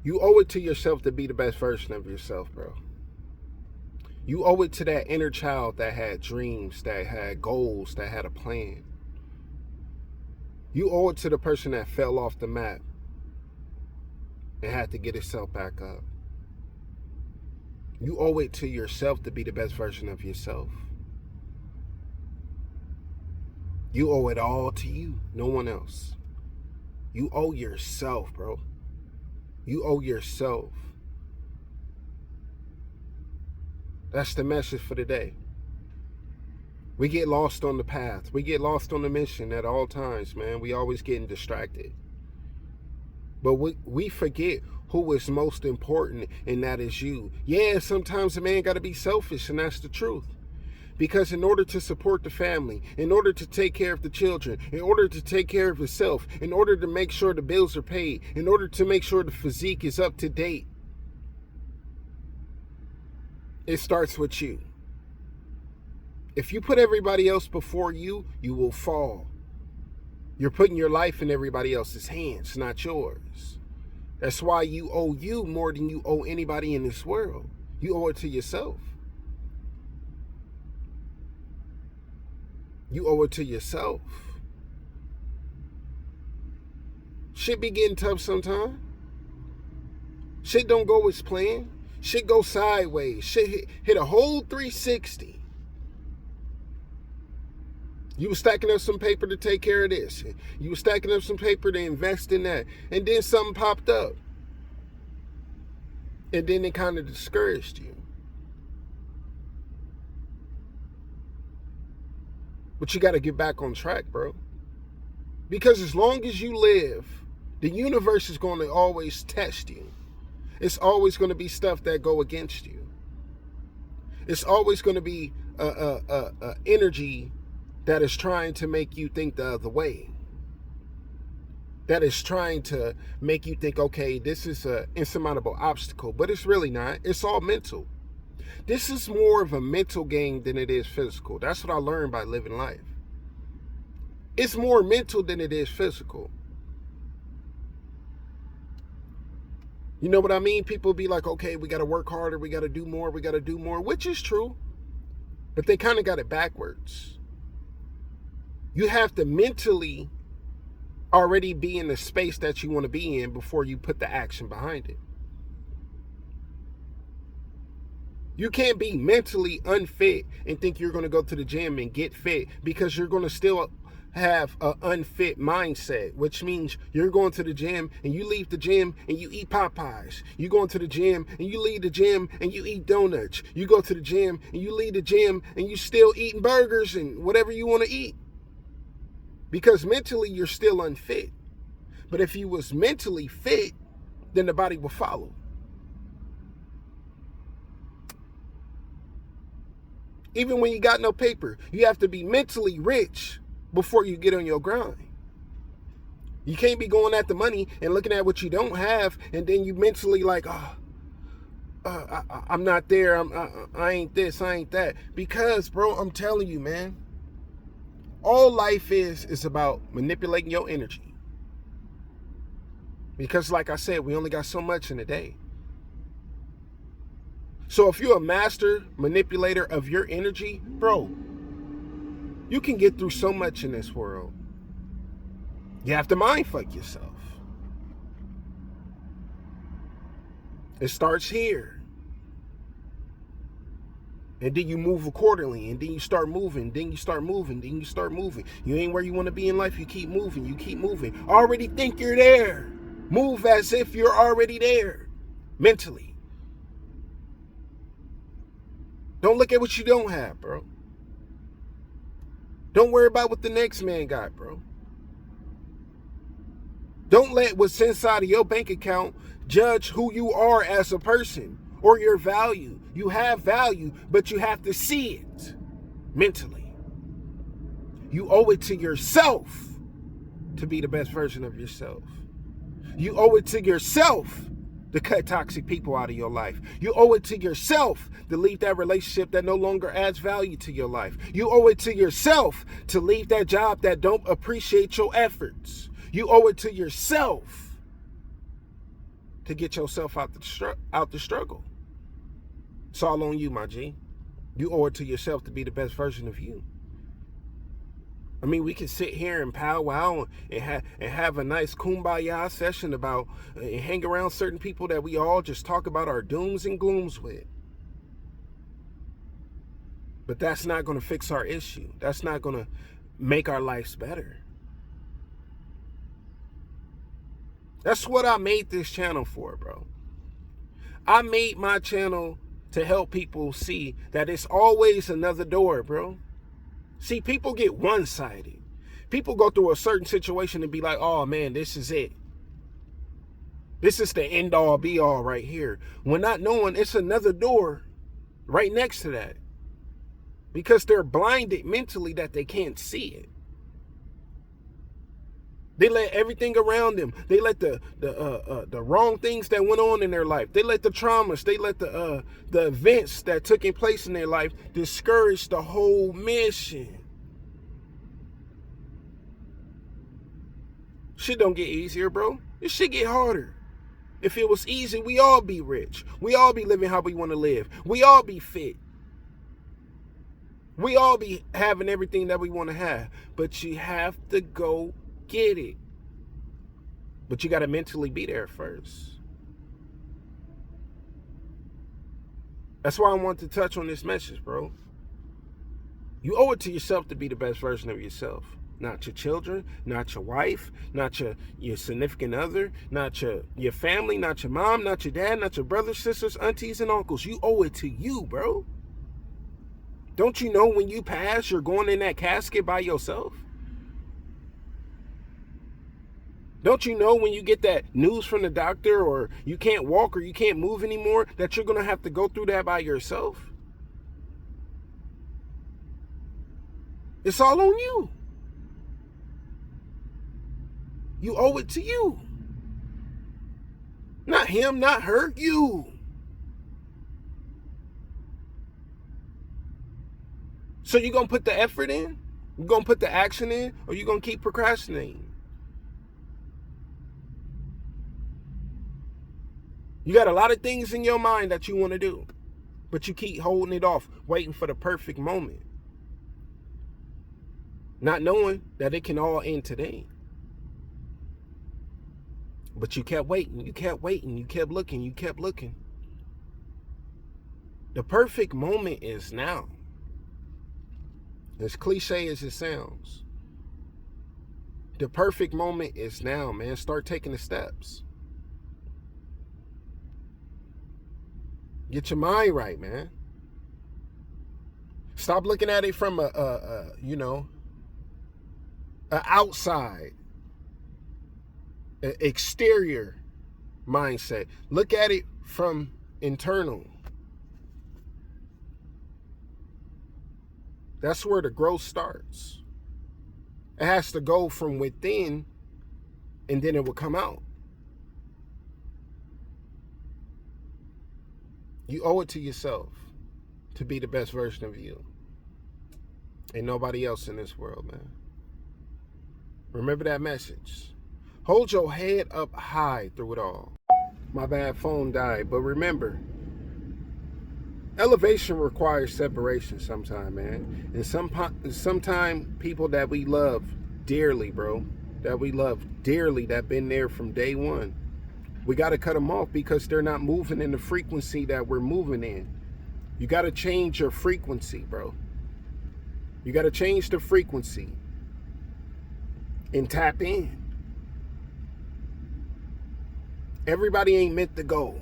You owe it to yourself to be the best version of yourself, bro. You owe it to that inner child that had dreams, that had goals, that had a plan. You owe it to the person that fell off the map and had to get itself back up. You owe it to yourself to be the best version of yourself. You owe it all to you, no one else. You owe yourself, bro. You owe yourself. That's the message for today. We get lost on the path. We get lost on the mission at all times, man. We always getting distracted. But we forget who is most important, and that is you. Yeah, sometimes a man got to be selfish, and that's the truth. Because in order to support the family, in order to take care of the children, in order to take care of himself, in order to make sure the bills are paid, in order to make sure the physique is up to date, it starts with you. If you put everybody else before you, you will fall. You're putting your life in everybody else's hands, not yours. That's why you owe you more than you owe anybody in this world. You owe it to yourself. You owe it to yourself. Shit be getting tough sometimes. Shit don't go as planned. Shit go sideways. Shit hit a whole 360. You were stacking up some paper to take care of this. You were stacking up some paper to invest in that. And then something popped up. And then it kind of discouraged you. But you got to get back on track, bro. Because as long as you live, the universe is going to always test you. It's always going to be stuff that go against you. It's always going to be energy that is trying to make you think the other way. That is trying to make you think, okay, this is an insurmountable obstacle. But it's really not. It's all mental. This is more of a mental game than it is physical. That's what I learned by living life. It's more mental than it is physical. You know what I mean? People be like, okay, we got to work harder. We got to do more. We got to do more, which is true. But they kind of got it backwards. You have to mentally already be in the space that you want to be in before you put the action behind it. You can't be mentally unfit and think you're going to go to the gym and get fit, because you're going to still have an unfit mindset, which means you're going to the gym and you leave the gym and you eat Popeyes. You go into the gym and you leave the gym and you eat donuts. You go to the gym and you leave the gym and you still eating burgers and whatever you want to eat. Because mentally you're still unfit. But if you was mentally fit, then the body will follow. Even when you got no paper, you have to be mentally rich before you get on your grind. You can't be going at the money and looking at what you don't have, and then you mentally like, I'm not there. I ain't this, I ain't that. Because, bro, I'm telling you, man, all life is about manipulating your energy. Because, like I said, we only got so much in a day. So if you're a master manipulator of your energy, bro, you can get through so much in this world. You have to mind fuck yourself. It starts here. And then you move accordingly. And then you start moving. Then you start moving. Then you start moving. You ain't where you want to be in life. You keep moving. You keep moving. Already think you're there. Move as if you're already there. Mentally. Don't look at what you don't have, bro. Don't worry about what the next man got, bro. Don't let what's inside of your bank account judge who you are as a person or your value. You have value, but you have to see it mentally. You owe it to yourself to be the best version of yourself. You owe it to yourself to cut toxic people out of your life. You owe it to yourself to leave that relationship that no longer adds value to your life. You owe it to yourself to leave that job that don't appreciate your efforts. You owe it to yourself to get yourself out the struggle. It's all on you, my G. You owe it to yourself to be the best version of you. I mean, we can sit here and powwow and have a nice kumbaya session about and hang around certain people that we all just talk about our dooms and glooms with. But that's not going to fix our issue. That's not going to make our lives better. That's what I made this channel for, bro. I made my channel to help people see that it's always another door, bro. See, people get one-sided. People go through a certain situation and be like, oh man, this is it. This is the end-all be-all right here. When not knowing it's another door right next to that. Because they're blinded mentally that they can't see it. They let everything around them. They let the wrong things that went on in their life. They let the traumas. They let the events that took place in their life discourage the whole mission. Shit don't get easier, bro. This shit get harder. If it was easy, we all be rich. We all be living how we want to live. We all be fit. We all be having everything that we want to have. But you have to go get it. But you got to mentally be there first. That's why I want to touch on this message, bro. You owe it to yourself to be the best version of yourself. Not your children, not your wife, not your significant other, not your family, not your mom, not your dad, not your brothers, sisters, aunties, and uncles. You owe it to you, bro. Don't you know when you pass, you're going in that casket by yourself? Don't you know when you get that news from the doctor or you can't walk or you can't move anymore that you're going to have to go through that by yourself? It's all on you. You owe it to you. Not him, not her, you. So you're going to put the effort in? You're going to put the action in? Or you're going to keep procrastinating? You got a lot of things in your mind that you want to do. But you keep holding it off, waiting for the perfect moment. Not knowing that it can all end today. But you kept waiting, you kept waiting, you kept looking, you kept looking. The perfect moment is now. As cliche as it sounds. The perfect moment is now, man. Start taking the steps. Get your mind right, man. Stop looking at it from a outside, exterior mindset. Look at it from internal. That's where the growth starts. It has to go from within and then it will come out. You owe it to yourself to be the best version of you. Ain't nobody else in this world, man. Remember that message. Hold your head up high through it all. My bad, phone died. But remember, elevation requires separation sometime, man. And sometime people that we love dearly, bro, that we love dearly, that been there from day one, we got to cut them off because they're not moving in the frequency that we're moving in. You got to change your frequency, bro. You got to change the frequency and tap in. Everybody ain't meant to go.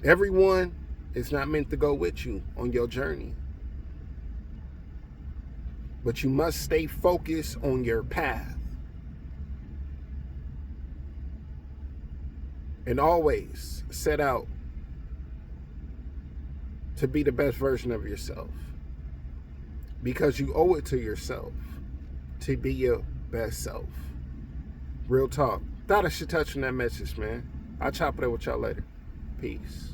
Everyone is not meant to go with you on your journey. But you must stay focused on your path. And always set out to be the best version of yourself. Because you owe it to yourself to be your best self. Real talk. Thought I should touch on that message, man. I'll chop it up with y'all later. Peace.